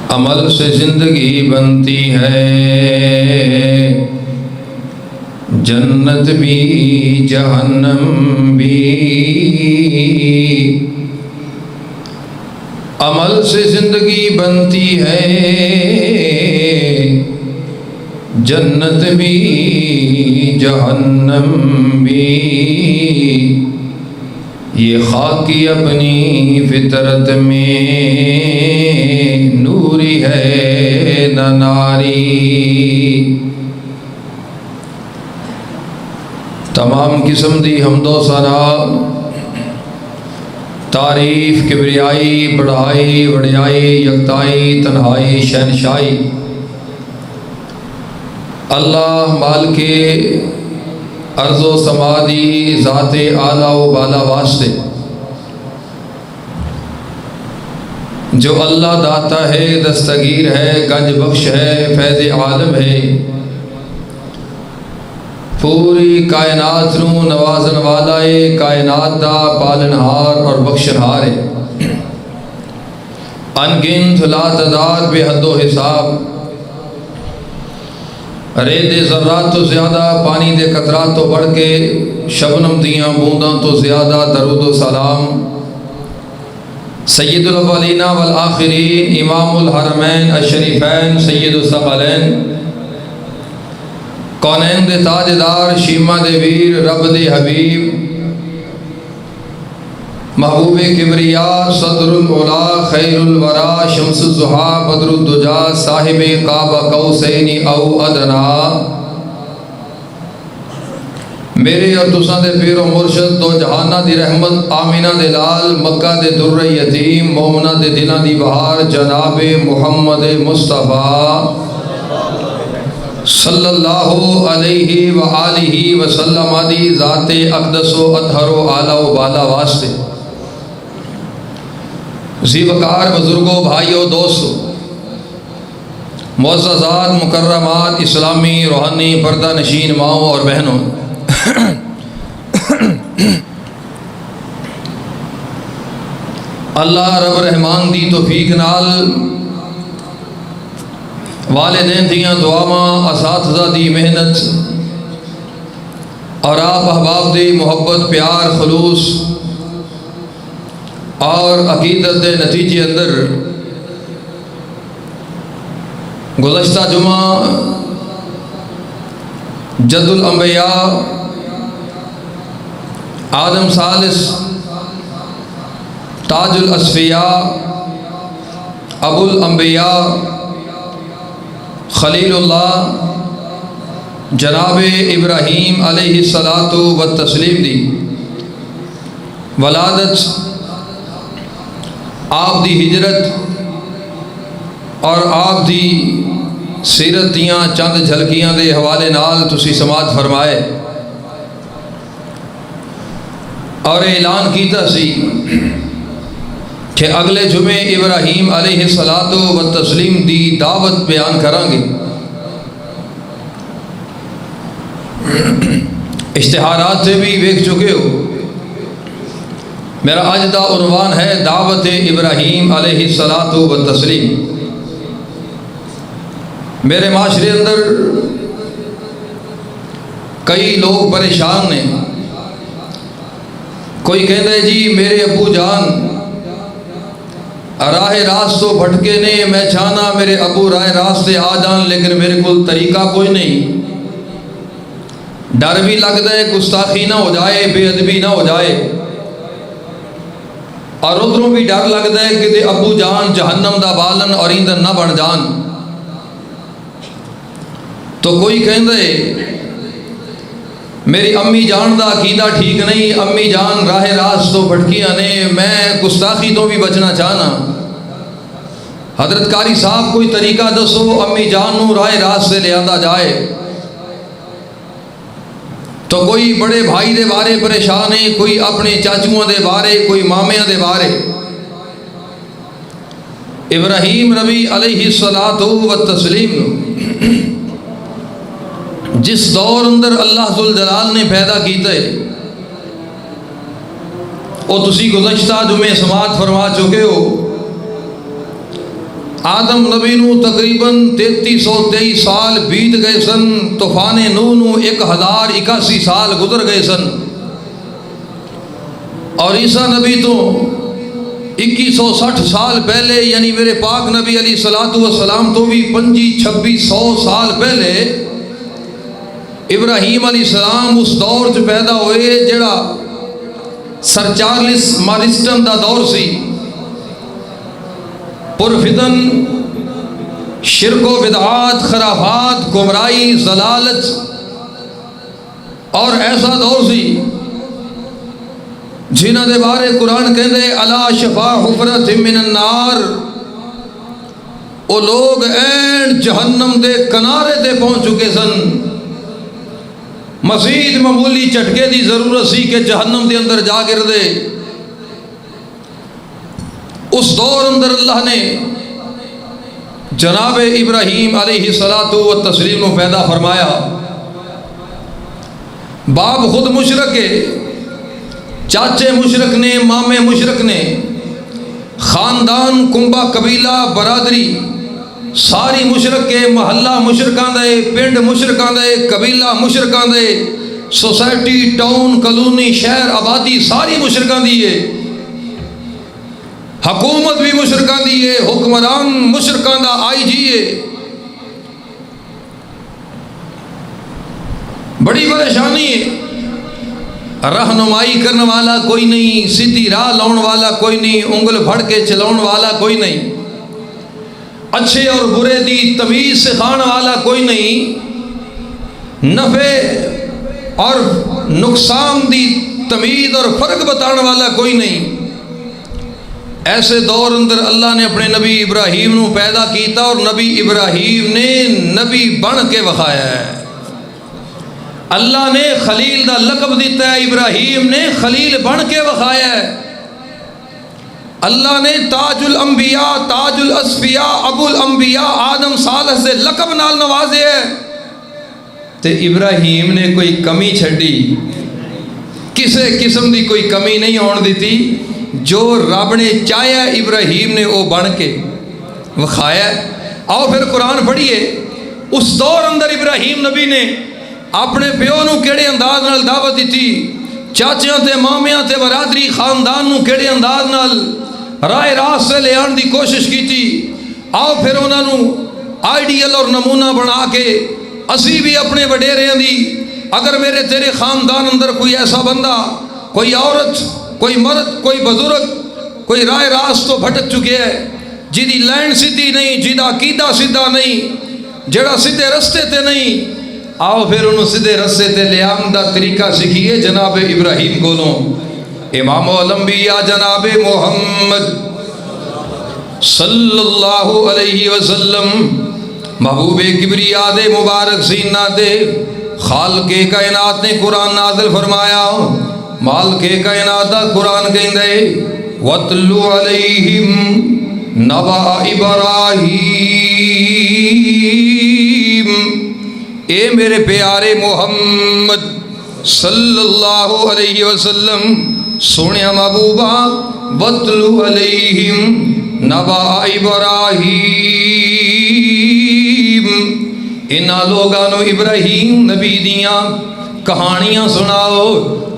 عمل سے زندگی بنتی ہے، جنت بھی جہنم بھی۔ عمل سے زندگی بنتی ہے، جنت بھی جہنم بھی۔ یہ خاکی اپنی فطرت میں نوری ہے نہ ناری۔ تمام قسم دی حمد و ثنا، تعریف، کبریائی، بڑائی، وڈیائی، یکتائی، تنہائی، شہنشائی اللہ مالک ارض و سمادی ذات اعلیٰ و بالا واسطے، جو اللہ داتا ہے، دستگیر ہے، گنج بخش ہے، فیض عالم ہے، پوری کائنات نو نوازن والا ہے، کائنات دا پالنہار اور بخشنہار ہے۔ انگنت لا تعداد بے حد و حساب، ریت ذرات تو زیادہ، پانی دے قطرات تو بڑھ کے، شبنم دیاں بونداں تو زیادہ درود و سلام سید الاولین والآخرین، امام الحرمین الشریفین، سید الثقلین، کونین دے تاجدار، شیمہ دے ویر، رب دے حبیب، محبوب کبریا، صدر العلا، خیر الورا، شمس الضحیٰ، بدر الدجا، صاحب قاب قوسین او ادنا۔ میرے اور تساں دے پیر و مرشد، دو جہانہ دی رحمت، آمینہ دے لال، مکہ دے در یتیم، مومنہ دے دلہ دی بہار، جناب محمد مصطفیٰ صلی اللہ علیہ وآلہ وسلم دی ذات اقدس و اطہر و اعلیٰ و بالا واسطے، زیوکار بزرگوں، بھائیوں، دوستوں، معززات، مکرمات، اسلامی روحانی پردہ نشین ماؤں اور بہنوں، اللہ رب رحمان دی توفیق نال والدین دیاں دعاواں، اساتذہ دی محنت اور آپ احباب دی محبت، پیار، خلوص اور عقیدت دے نتیجے اندر گزشتہ جمعہ جد الانبیاء آدم ثالث، تاج الاصفیاء، ابو الانبیاء، خلیل اللہ جناب ابراہیم علیہ الصلاۃ والتسلیم دی ولادت، آپ دی ہجرت اور آپ دی سیرت دیاں چند جھلکیاں دے حوالے نال تسی سماعت فرمائے اور اعلان کیتا سی کہ اگلے جمعے ابراہیم علیہ الصلاۃ والتسلیم دی دعوت بیان کریں گے۔ اشتہارات سے بھی دیکھ چکے ہو، میرا آج دا عنوان ہے دعوت ابراہیم علیہ الصلاۃ والتسلیم۔ میرے معاشرے اندر کئی لوگ پریشان نے، کوئی کہتا ہے جی میرے ابو جان راہ راست تو بھٹکے نے، میں چاہنا میرے ابو راہ راست سے آ جان، لیکن میرے کو طریقہ کوئی نہیں، ڈر بھی لگتا ہے گستاخی نہ ہو جائے، بے ادبی نہ ہو جائے، اور ادھروں بھی ڈر لگتا ہے کہ ابو جان جہنم دا بالن اور ایندھن نہ بن جان۔ تو کوئی کہتا ہے میری امی جان دا عقیدہ ٹھیک نہیں، امی جان راہ راست تو بھٹکیاں نے، میں گستاخی تو بھی بچنا چاہنا، حضرت قاری صاحب کوئی طریقہ دسو امی جان نو راہ راست سے لے آندا جائے۔ تو کوئی بڑے بھائی دے بارے پریشان ہے، کوئی اپنے چاچوؤں دے بارے، کوئی مامیاں دے بارے۔ ابراہیم نبی علیہ الصلاۃ والتسلیم جس دور اندر اللہ ذوالجلال نے پیدا کیتا ہے، وہ تسی گزشتہ جمعے سماعت فرما چکے ہو۔ آدم نبی نو تقریباً 3323 سال بیت گئے سن، طوفان نوح نو 1081 سال گزر گئے سن، اور عیسیٰ نبی تو 2160 سال پہلے، یعنی میرے پاک نبی علیہ الصلوۃ والسلام تو بھی 2500 سال پہلے ابراہیم علیہ السلام اس دور چ پیدا ہوئے جڑا سر چارلس مارسٹن دا دور سی، پرفتن شرک و بدعات، خرافات، گمراہی، ضلالت، اور ایسا دور سی جنہ دے بارے قرآن کہندے الا شفا حفرت من النار، وہ لوگ این جہنم دے کنارے تے پہنچ چکے سن، مزید معمولی چٹکے دی ضرورت سی کہ جہنم دے اندر جا گر دے۔ اس دور اندر اللہ نے جناب ابراہیم علیہ الصلوۃ والتسلیم کو پیدا فرمایا۔ باپ خود مشرک ہے، چاچے مشرک نے، مامے مشرک نے، خاندان، کنبہ، قبیلہ، برادری ساری مشرک کے، محلہ مشرکاں دے، پنڈ مشرکاں دے، قبیلہ مشرکاں دے، سوسائٹی، ٹاؤن، کالونی، شہر، آبادی ساری مشرکاں دی ہے، حکومت بھی مشرکاں دی ہے، حکمران مشرکاں دا آئی جی ہے۔ بڑی پریشانی ہے، رہنمائی کرنے والا کوئی نہیں، سیدھی راہ لاؤن والا کوئی نہیں، انگل پھڑ کے چلاؤن والا کوئی نہیں، اچھے اور برے دی تمیز سکھانے والا کوئی نہیں، نفع اور نقصان دی تمیز اور فرق بتانے والا کوئی نہیں۔ ایسے دور اندر اللہ نے اپنے نبی ابراہیم نو پیدا کیتا، اور نبی ابراہیم نے نبی بن کے وکھایا ہے۔ اللہ نے خلیل دا لقب دیتا ہے، ابراہیم نے خلیل بن کے وکھایا ہے۔ اللہ نے تاج الانبیاء، تاج الاسفیاء، ابو الانبیاء آدم صالح سے لقب نال نوازے ہے، تے ابراہیم نے کوئی کمی چھڈی، کسے قسم دی کوئی کمی نہیں ہون دیتی، جو رب نے چاہیا ابراہیم نے وہ بن کے وکھایا۔ آؤ پھر قرآن پڑھیے، اس دور اندر ابراہیم نبی نے اپنے پیو نو کیڑے انداز نال دعوت دیتی، چاچیاں تے مامیاں تے برادری خاندان نو کیڑے انداز نال راہ راست سے لے آن دی کوشش کیتی۔ آؤ پھر انہاں نو آئیڈیل اور نمونہ بنا کے اسی بھی اپنے وڈیریاں دی، اگر میرے تیرے خاندان اندر کوئی ایسا بندہ، کوئی عورت، کوئی مرد، کوئی بزرگ، کوئی راہ راست تو بھٹک چکے ہے، جیدی لائن سیدھی نہیں، جیدہ عقیدہ سیدھا نہیں، جڑا سیدھے رستے تے نہیں، آؤ پھر انہوں سیدھے رستے تے لے آن دا طریقہ سکھیے جناب ابراہیم کولوں۔ امام الانبیاء جناب محمد صلی اللہ علیہ وسلم، محبوب کبریاء دے مبارک سینہ دے، خالق کائنات نے قرآن نازل فرمایا، مالک کائنات دا قرآن کہندے وَاتْلُ عَلَيْهِمْ نَبَأَ إِبْرَاہِيمَ، اے میرے پیارے محمد صلی اللہ علیہ وسلم، سونیا محبوبہ، وَاتْلُ عَلَيْهِمْ نَبَأَ إِبْرَاہِيمَ، انہاں لوگانو ابراہیم نبی دیاں کہانیاں سناؤ،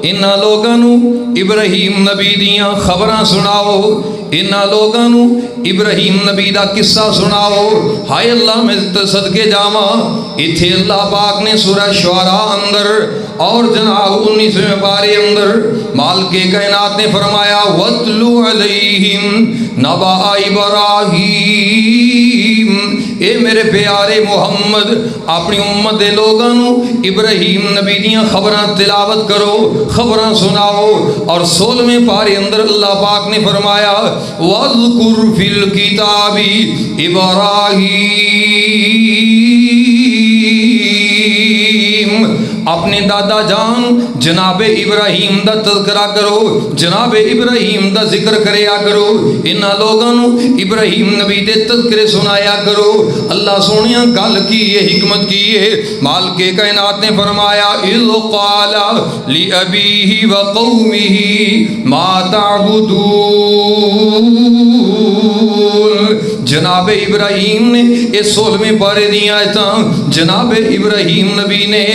انہاں لوگانو ابراہیم نبی دیاں خبراں سناؤ، انہاں لوگانو ابراہیم نبی دا قصہ سناؤ۔ ہائے اللہ میں صدقے جاواں، اتھے اللہ پاک نے سورہ شعراء اندر اور جناب 19ویں پارے اندر مالک کائنات نے فرمایا وَاتْلُ عَلَيْهِمْ نَبَأَ إِبْرَاہِيمَ، اے میرے پیارے محمد اپنی امت دے لوگاں نو ابراہیم نبی دیاں خبراں تلاوت کرو، خبراں سناؤ۔ اور 16ویں پارے اندر اللہ پاک نے فرمایا وَاذْكُرْ فِي الْكِتَابِ إِبْرَاہِيمَ، اپنے دادا جان جناب ابراہیم دا تذکرہ کرو، جناب ابراہیم دا ذکر کریا کرو، انہاں لوگاں نو ابراہیم نبی دے تذکرے سنایا کرو۔ اللہ سونیاں گل کی ہے، حکمت کی ہے، مالک کائنات نے فرمایا اِذْ قَالَ لِأَبِيهِ وَقَوْمِهِ مَا تَعْبُدُونَ، جناب ابراہیم نے اس 16ویں پارے دی آیتاں جناب ابراہیم نبی نے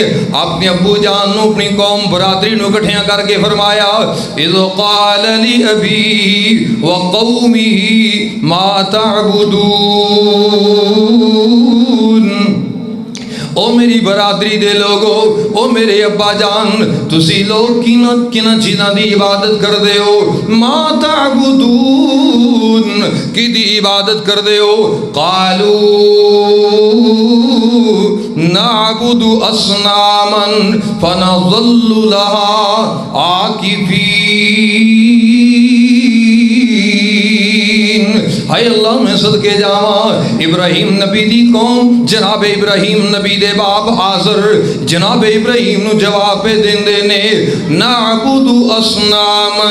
اپنے ابو جان نو اپنی قوم برادری نو اکٹھیاں کر کے فرمایا اذ قال لأبی وقومه ما تعبدون، او میری برادری دے لوگو، او میرے ابا جان، تسی لوگ کنا چیزاں دی عبادت کر دے ہو؟ ما تعبدون، کی دی عبادت کر دے ہو؟ قالوا نعبد اصناما فنظل لها عاکفین۔ ہائے اللہ میں صدقے جاواں، ابراہیم نبی دی قوم جناب ابراہیم نبی دے باپ آزر جناب ابراہیم نو جواب پہ دیندے نے نعبد اصناما،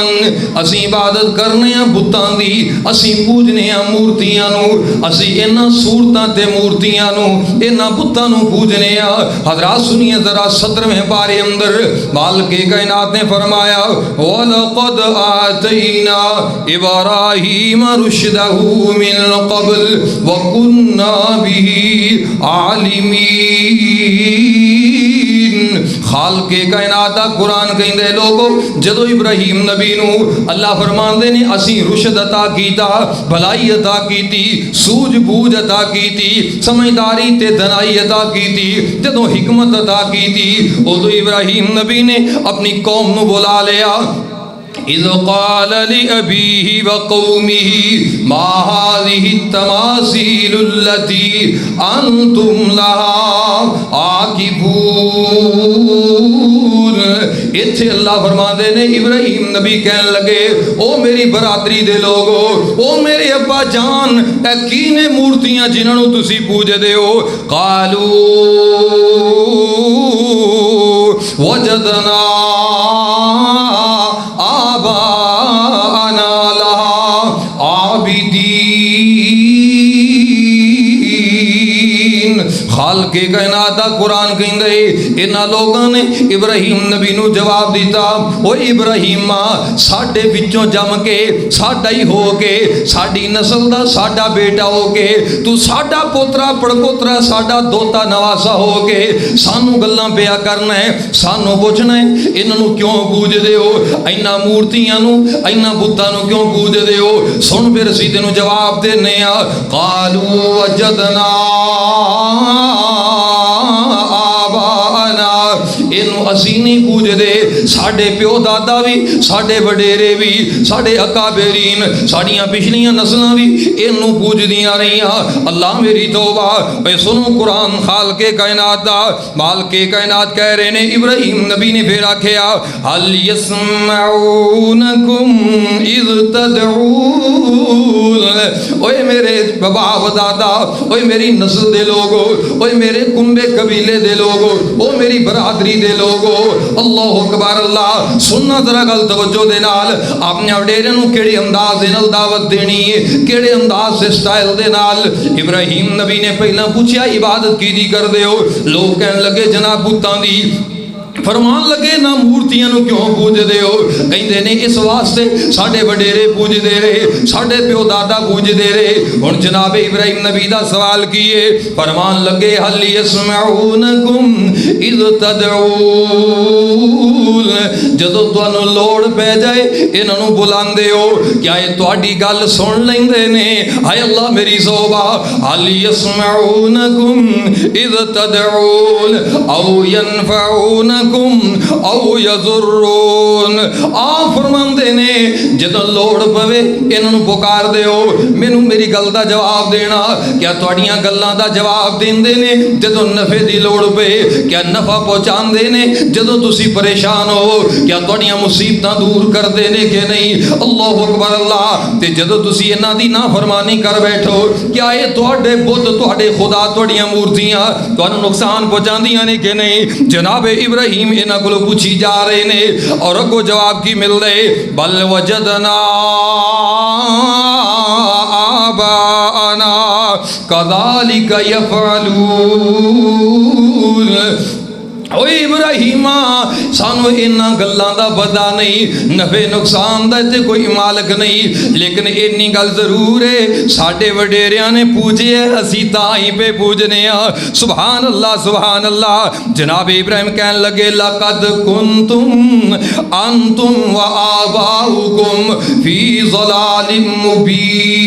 اسی عبادت کرنے ہیں بتاں دی، اسی پوجنے ہیں مورتیاں نو، اسی انہاں صورتاں تے مورتیاں نو انہاں بتاں نو پوجنے ہیں۔ حضرات سنیے ذرا 17ویں پارے اندر مالک کائنات نے فرمایا وَلَقَدْ آتَيْنَا إِبْرَاهِيمَ رُشْدَهُ من قبل وَكُنَّا بِهِ عَالِمِينَ۔ خالق کائنات قرآن کہندے لوگو جدو ابراہیم نبی نو اللہ فرمان دے نے اسی رشد عطا کیتا، بھلائی عطا کیتی، سوجھ بوجھ عطا کیتی، سمجھداری تے دنائی عطا کیتی، جدو حکمت عطا کیتی، ادو ابراہیم نبی نے اپنی قوم نو بلا لیا اذ قال لأبيه وقومه ما هذه التماثيل التي أنتم لها عاكفون۔ اتھے اللہ فرماندے نے ابراہیم نبی کہنے لگے او میری برادری دے لوگو، او میرے ابا جان، اے کینے مورتیاں جنہاں نو تسی پوجے دے ہو؟ قالوا وجدنا آباءنا لها عابدین۔ خالق کائنات قرآن کہندے انہاں لوگاں نے ابراہیم نبی نو جواب دیتا او ابراہیم ساڈے وچوں جم کے ساڈا ہی ہو کے ساڈی نسل دا ساڈا بیٹا ہو کے تو ساڈا پوترا پڑپوترا ساڈا دوتا نواسا ہو کے سانو گلاں پیا کرنا ہے، سانو پوچھنا ہے انہاں نو کیوں پوج دے ہو، اینا مورتیاں نو اینا بتاں نو کیوں پوج دے ہو؟ سن پھر اسی تینوں جواب دینے آ قالوا وجدنا آباءنا، انو اسی نہیں پوج دے، ساڑھے پیو دادا بھی، ساڑھے وڈیرے بھی، ساڑھے اکابرین، ساڑھیاں پچھلیاں نسلاں بھی انو پوج دیاں رہی ہیں۔ اللہ میری توبہ، اے سنو قرآن خالق کائنات دا، مالک کائنات کہہ رہے نے ابراہیم نبی نے پھر آکھیا هل يسمعونكم اذ تدعون، اوے میرے باپ دادا، اوے میری نسل دے لوگو، اوے میرے کنبے قبیلے دے لوگو، او میری برادری دے لوگو، اللہ اکبر اللہ۔ سننا ذرا گل توجہ دے نال، آپ نے وڈیرے نو کیڑے انداز دے نال دعوت دینی ہے، کیڑے انداز سے سٹائل دے نال۔ ابراہیم نبی نے پہلا پوچھیا عبادت کی دی کر دے ہو؟ لوگ کہنے لگے جناب بتاں دی۔ فرمان لگے نہ مورتیاں نو کیوں پوج دے ہو؟ کہندے نے اس واسطے ساڈے وڈیرے پوج دے رہے، ساڈے پیو دادا پوج دے رہے۔ ہن جناب ابراہیم نبی دا سوال کیے، فرمان لگے هل يسمعونكم اذ تدعون، جدو تانوں لوڑ پہ جائے انہاں نو بلاندے ہو، کیا یہ تہاڈی گل سن لیندے نے؟ ہائے اللہ میری توبہ، هل يسمعونكم اذ تدعون او ينفعونكم او یضرون۔ آپ فرماندے نے جدو لوڑ پوے انہاں نو پکار دے ہو، مینوں میری گل دا جواب دینا، کیا تہاڈیاں گلاں دا جواب دیندے نے؟ جدو نفع دی لوڑ پے کیا نفع پہنچاندے نے؟ جدو تسی پریشان ہو کیا تہاڈیاں مصیبتاں دور کردے نے کہ نہیں؟ اللہ اکبر اللہ۔ تے جدو تسی انہاں دی نافرمانی کر بیٹھو، کیا اے تہاڈے بت، تہاڈے خدا، تہاڈیاں مورتیاں تہانوں نقصان پہنچاندیاں نے کہ نہیں؟ جناب ابراہیم انہاں کولوں پوچھی جا رہے نے اور اگوں جواب کی مل رہے بل وجدنا آباءنا كذلك يفعلون۔ او ابراہیم سانو انہاں گلاں دا پتہ نہیں، نفع نقصان دا تے کوئی مالک نہیں، لیکن اینی گل ضرور ہے ساڈے وڈیریاں نے پوجے اسی تاں ہی پہ پوجنے ہاں۔ سبحان اللہ سبحان اللہ۔ جناب ابراہیم کہنے لگے لقد کنتم انتم و آباؤکم فی ضلال مبین۔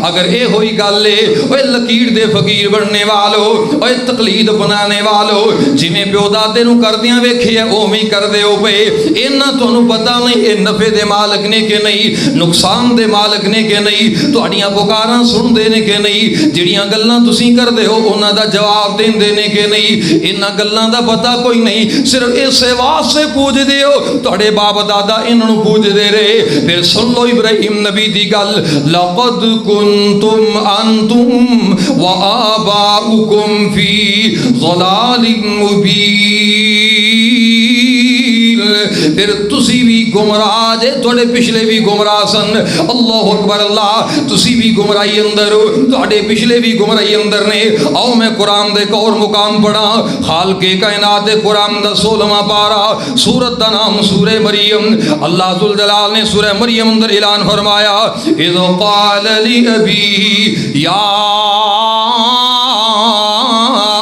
اگر اے ہوئی گل ہے اوے لکیر دے فقیر بننے والو، اوے تقلید بنانے والو، جویں پیو دادے نو کردیاں ویکھیا اوویں کردے ہو پے، انہاں تانوں پتہ نہیں اے نفع دے مالک نے کہ نہیں، نقصان دے مالک نے کہ نہیں، تہاڈیاں پکاراں سن دے نے کہ نہیں، جڑیاں گلاں تسی کردے ہو انہاں دا جواب دیندے نے کہ نہیں، انہاں گلاں دا پتہ کوئی نہیں، صرف اسے واسطے پوج دے ہو تہاڈے باپ دادا انہاں نو پوج دے رہے۔ پھر سن لو ابراہیم نبی دی گل، لقد کنتم انتم و آباؤکم فی ضلال مبین۔ پھر تسی بھی گمراہ جے، تھوڑے پچھلے بھی گمراہ سن، اللہ اکبر اللہ، تسی بھی گمراہی اندر ہو، تھوڑے پچھلے بھی گمراہی اندر نے۔ آؤ میں قرآن دے اور مقام پڑھا، خالق کائنات قرآن دا 16واں پارہ، سورت دا نام سورہ مریم۔ اللہ ذوالجلال نے سورہ مریم اندر اعلان فرمایا، اذ قال لأبیہ یا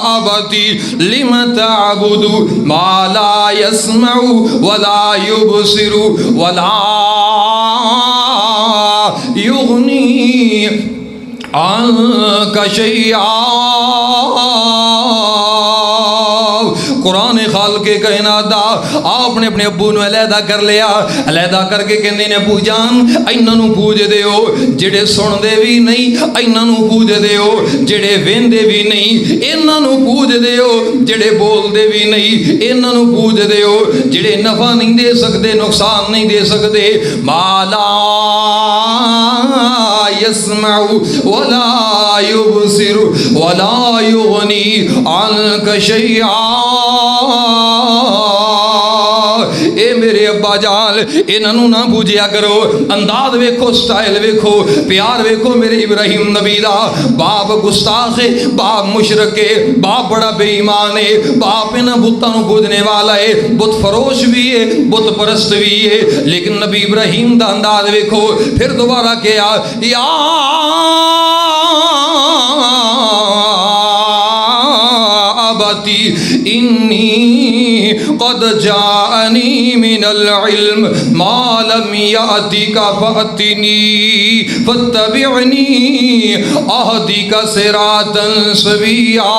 ابتی لم تعبد ما لا يسمع ولا يبصر ولا يغني عنك شيئا۔ قرآن خالق کائنات دا آپ نے اپنے ابو نو علیحدہ کر لیا، علیحدہ کر کے کہندے نے ابو جان ایناں نو پوج دیو، جڑے سن دے بھی نہیں ایناں نو پوج دیو، جڑے ویندے بھی نہیں انہاں نو پوج دیو، جڑے بول دے بھی نہیں انہاں نو پوج دیو، جڑے نفع نہیں دے سکدے نقصان نہیں دے سکدے، ما لا يسمع ولا يبصر ولا يغني عنك شيئا۔ اے میرے ابا جان انہوں نہ پوجیا کرو، انداز ویکھو، سٹائل ویکھو، پیار ویکھو میرے ابراہیم نبی دا۔ باپ گستاخ ہے، باپ مشرک ہے، باپ بڑا بے ایمان ہے، باپ انہاں بتاں نو پوجنے والا ہے، بت فروش بھی ہے، بت پرست بھی ہے، لیکن نبی ابراہیم دا انداز ویکھو۔ پھر دوبارہ کیا، یا ابتی انی قد جاءنی من العلم ما لم یأتک فأتنی فاتبعنی اہدک صراطا سویا۔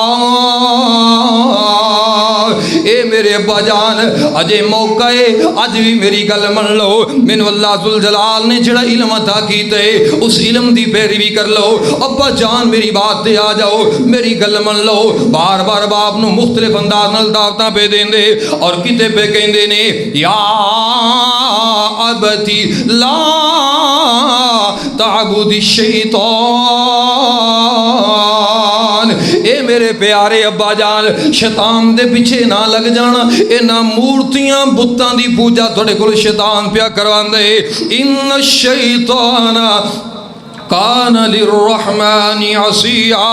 اے میرے ابا جان اجے موقع ہے، اج بھی میری گل من لو، مینوں اللہ ذوالجلال نے جڑا علم عطا کیتا ہے اس علم دی پیروی کر لو۔ ابا جان میری بات تے آ جاؤ، میری گل من لو۔ بار بار باپ نو مختلف انداز نال دعوتاں پہ دیندے اور کتے پہ کہندے نے، یا ابتی لا تعبد الشیطان۔ اے میرے پیارے ابا جان شیطان دے پیچھے نہ لگ جانا، انہاں مورتیاں بتاں دی پوجا تھوڑے کول شیطان پیا کرواندے۔ ان الشیطان کان للرحمن عصیا۔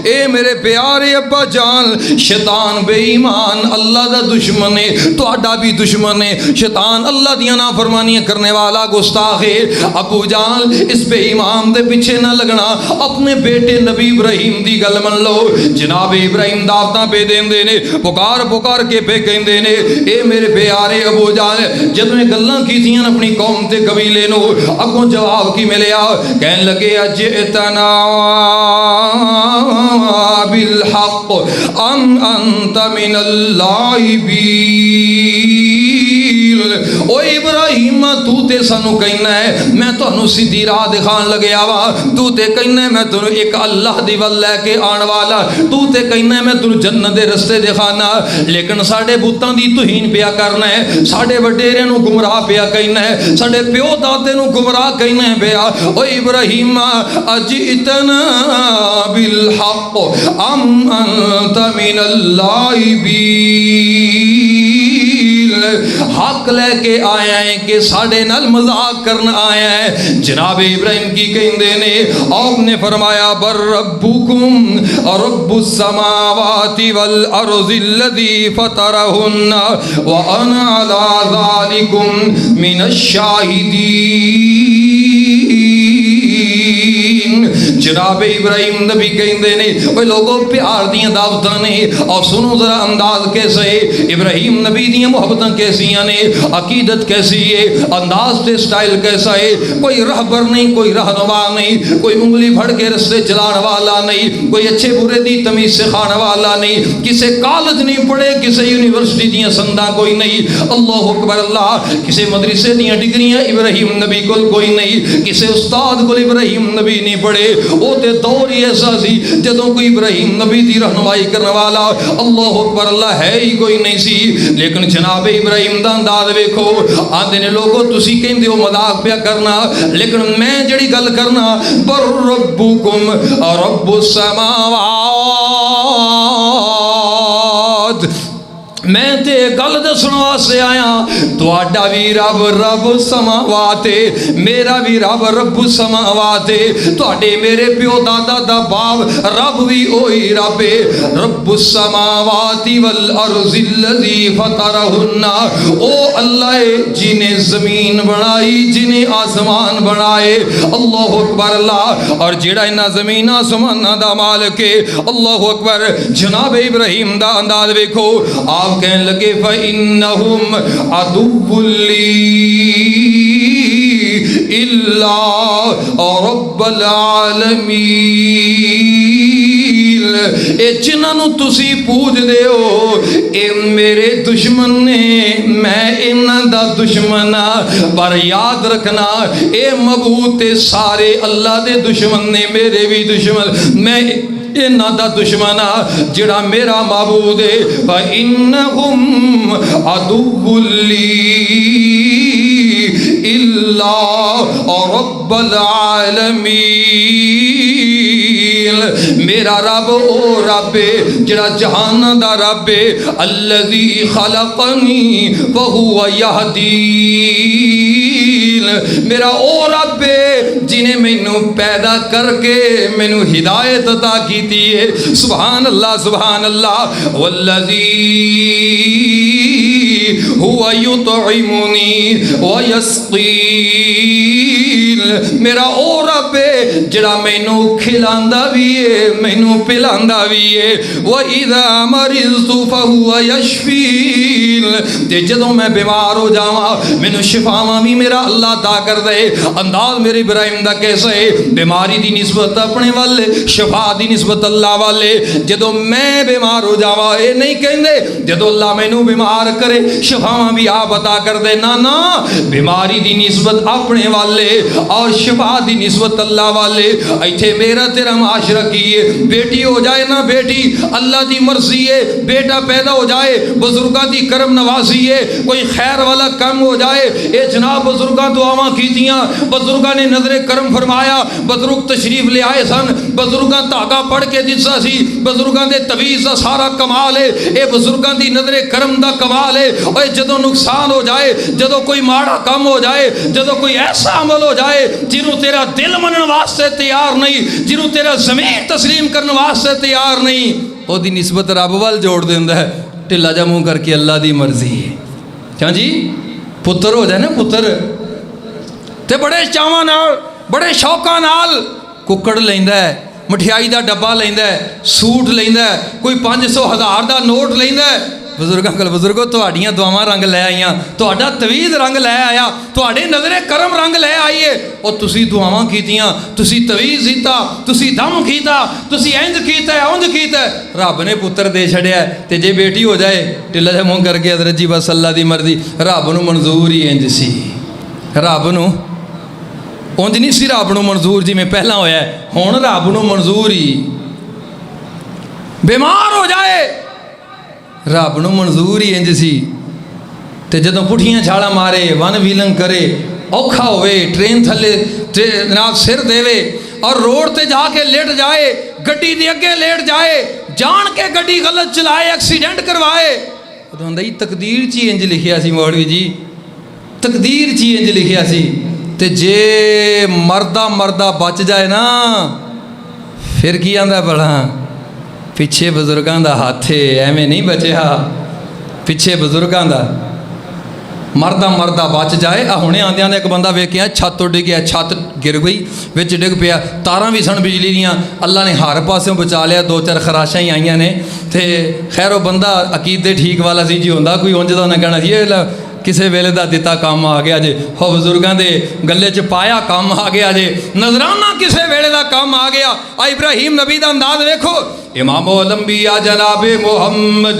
اے میرے پیارے ابا جان شیطان بے ایمان اللہ دا دشمن ہے، تہاڈا بھی دشمن ہے، شیطان اللہ دیاں نافرمانیاں کرنے والا گستاخ ہے۔ ابو جان اس بے ایمان دے پیچھے نہ لگنا، اپنے بیٹے نبی ابراہیم دی گل من لو۔ جناب ابراہیم دعوتاں پہ دیندے نے، پکار پکار کے پہ کہندے نے، اے میرے پیارے ابو جان جدوں یہ گلاں کیتیاں اپنی قوم تے قبیلے نو، اگوں جواب کی ملیا، کہن لگے اجئتنا بالحق ام انت من اللاعبین۔ او ابراہیم تو تے سانو کہنا ہے میں تانوں سیدھی راہ دکھان لگیا وا، تو تے کہنا ہے میں تانوں ایک اللہ دی ول لے کے آن والا، تو تے کہنا ہے میں تانوں جنت دے رستے دکھانا، لیکن ساڈے بتاں دی توہین پیا کرنا ہے، ساڈے وڈیریاں نو گمراہ پیا کہنا ہے، ساڈے پیو دادے نو گمراہ کہنا ہے پیا۔ او ابراہیم اجئتنا بالحق ام انت من اللاعبین۔ حق لے کے آیا ہے کہ ساڈے نال مذاق کرنا آیا ہے. جناب ابراہیم کی کہندے نے آپ نے فرمایا بر ربکم رب السماوات والارض الذی فطرہن وانا علی ذالکم من الشاہدین. جناب ابراہیم نبی کہندے نے اوے لوگوں پیار دیاں دعوتاں نے اور سنو ذرا انداز کیسا ہے. ابراہیم نبی دیاں محبتاں کیسیاں نے, عقیدت کیسی ہے, انداز تے سٹائل کیسا ہے. کوئی رہبر نہیں, کوئی رہنما نہیں, کوئی انگلی پھڑ کے رستے چلانے والا نہیں, کوئی اچھے برے دی تمیز سکھانے والا نہیں, کسے کالج نہیں پڑھے, کسے یونیورسٹی دیاں سنداں کوئی نہیں. اللہ اکبر اللہ. کسے مدرسے دیاں ڈگریاں ابراہیم نبی کول کوئی نہیں, کسے استاد کول ابراہیم نبی نہیں پڑھے. وہ تے دور ہی ایسا سی جدوں کوئی ابراہیم نبی دی رہنمائی کرنے والا اللہ اکبر اللہ ہے ہی کوئی نہیں سی. لیکن جناب ابراہیم دا انداز ویکھو. آندے نے لوگو تسی کہندے ہو مذاق پیا کرنا, لیکن میں جڑی گل کرنا پر ربکم رب السماوات, میں تے گل دسن واسطے آیا تہاڈا بھی رب رب سماوات, میرا بھی رب رب سماوات. تہاڈے میرے پیو دادا دا باپ رب بھی اوہی رب ہے. رب السماوات والارض الذی فطرہن, او اللہ جنہیں زمین بنائی, جنہیں آسمان بنائے. اللہ اکبر اللہ. اور جیڑا انہاں زمین آسمان دا مالک ہے اللہ اکبر. جناب ابراہیم دا انداز ویکھو. آپ کہنے لگے فَإِنَّهُمْ عَدُوٌّ لِّي إِلَّا رَبَّ الْعَالَمِينَ. اے جنہاں تسی پوج دے ہو اے میرے دشمن نے, میں انہاں دا دشمن ہاں. پر یاد رکھنا اے معبود تے سارے اللہ دے دشمن نے, میرے بھی دشمن, میں انہاں دا دشمن جڑا میرا معبود ہے. فَإِنَّهُمْ عَدُوٌّ لِّي إِلَّا رَبَّ الْعَالَمِينَ. میرا رب او رب جڑا جہان دا رب الذی خلقنی وہو یہدین. میرا او رب جنہیں مینوں پیدا کر کے مینوں ہدایت عطا کیتی ہے. سبحان اللہ سبحان اللہ. والذی هو یطعمنی ویسقین. میرا او رب جڑا مینوں کھلاندا بھی ہے مینوں پلاندا بھی ہے. وَإِذَا مَرِضْتُ فَهُوَ يَشْفِينِ. تے جدوں میں بیمار ہو جاواں مینوں شفاواں بھی میرا اللہ عطا کر دے. انداز میرے ابراہیم دا کیسا ہے, بیماری دی نسبت اپنے والے, شفا دی نسبت اللہ والے. جدوں میں بیمار ہو جاواں اے نہیں کہندے جدوں اللہ مینوں بیمار کرے شفاواں بھی آپ عطا کر دے. نا نا, بیماری دی نسبت اپنے والے اور شفا دی نسبت اللہ والے. ایتھے میرا تیرا معاشرہ کی ہے, بیٹی ہو جائے نہ بیٹی اللہ دی مرضی ہے, بیٹا پیدا ہو جائے بزرگاں دی کرم نوازی ہے, کوئی خیر والا کام ہو جائے. اے جناب بزرگاں دعاواں کیتیاں, بزرگاں نے نظر کرم فرمایا, بزرگ تشریف لے آئے سن, بزرگاں دھاگا پڑھ کے دسا سی, بزرگاں دے تویز دا سارا کمال ہے. اے بزرگاں دی نظر کرم دا کمال ہے. اے جدوں نقصان ہو جائے, جدوں کوئی ماڑا کام ہو جائے, جدوں کوئی ایسا عمل ہو جائے جنوں تیرا دل منن واسطے تیار نہیں, جنوں تیرا ضمیر تسلیم کرنے واسطے تیار نہیں, او دی نسبت رب وال جوڑ دیندا ہے. ٹھلا جا منہ کر کے اللہ دی مرضی ہے. کیا جی پتر ہو جائے نا پتر تے بڑے چاواں نال بڑے شوقاں نال ککڑ لیندا ہے, مٹھائی دا ڈبا لیندا ہے, سوٹ لیندا ہے, کوئی 500,000 دا نوٹ لیندا ہے. بزرگاں کل بزرگو تہاڈیاں دعاواں رنگ لے آئیاں, تہاڈا تویز رنگ لے آیا, تہاڈے نظر کرم رنگ لے آئیے. اور تسی دعاواں کیتیاں, تسی تویز دیتا, تسی دم کیتا, تسی انج کیتا ہے اونج کیتا ہے, رب نے پتر دے چھڑیا ہے. تے جے بیٹی ہو جائے ٹلا جا منہ کر کے حضرت جی بس اللہ دی مرضی. رب نو منظور ہی انج سی, رب نو اونج نہیں سی رب نو منظور جی میں پہلا ہویا ہے, ہن رب نو منظور ہی. بیمار ہو جائے رب نو منظور ہی انج سی. تے جدوں پٹھیاں چھاڑا مارے, ون ویلنگ کرے, اوکھا ہوئے, ٹرین تھلے جناب سر دے اور روڈ تے جا کے لیٹ جائے, گڈی دے اگے لیٹ جائے, جان کے گڈی غلط چلائے, ایکسیڈنٹ کروائے, ਉਦੋਂ ਹੁੰਦਾ ਜੀ ਤਕਦੀਰ 'ਚ ਹੀ ਇੰਜ ਲਿਖਿਆ ਸੀ ਮੌਲਵੀ ਜੀ, ਤਕਦੀਰ 'ਚ ਹੀ ਇੰਜ ਲਿਖਿਆ ਸੀ। ਤੇ ਜੇ ਮਰਦਾ ਬਚ ਜਾਏ ਨਾ ਫਿਰ ਕੀ ਆਂਦਾ ਭਲਾ, ਪਿੱਛੇ ਬਜ਼ੁਰਗਾਂ ਦਾ ਹੱਥ ਏ, ਐਵੇਂ ਨਹੀਂ ਬਚਿਆ, ਪਿੱਛੇ ਬਜ਼ੁਰਗਾਂ ਦਾ। ਮਰਦਾ ਬਚ ਜਾਏ। ਆ ਹੁਣੇ ਆਉਂਦਿਆਂ ਦਾ ਇੱਕ ਬੰਦਾ ਵੇਖਿਆ ਛੱਤ ਤੋਂ ਡਿੱਗਿਆ, ਛੱਤ ਗਿਰ ਗਈ, ਵਿੱਚ ਡਿੱਗ ਪਿਆ, ਤਾਰਾਂ ਵੀ ਸਨ ਬਿਜਲੀ ਦੀਆਂ, ਅੱਲਾ ਨੇ ਹਰ ਪਾਸਿਓਂ ਬਚਾ ਲਿਆ, 2-4 ਖਰਾਸ਼ਾਂ ਹੀ ਆਈਆਂ ਨੇ। ਤੇ ਖੈਰ ਉਹ ਬੰਦਾ ਅਕੀਦੇ ਠੀਕ ਵਾਲਾ ਸੀ ਜੀ, ਹੁੰਦਾ ਕੋਈ ਉਂਝ ਦਾ ਉਹਨੇ ਕਹਿਣਾ ਸੀ ਇਹ ਕਿਸੇ ਵੇਲੇ ਦਾ ਦਿੱਤਾ ਕੰਮ ਆ ਗਿਆ ਜੇ, ਹੋ ਬਜ਼ੁਰਗਾਂ ਦੇ ਗੱਲੇ 'ਚ ਪਾਇਆ ਕੰਮ ਆ ਗਿਆ ਜੇ, ਨਜ਼ਰਾਨਾ ਕਿਸੇ ਵੇਲੇ ਦਾ ਕੰਮ ਆ ਗਿਆ। ਆ ਇਬਰਾਹੀਮ ਨਬੀ ਦਾ ਅੰਦਾਜ਼ ਵੇਖੋ, ਇਮਾਮੋ ਲੰਬੀਆ ਜਨਾਬੇ ਮੁਹੰਮਦ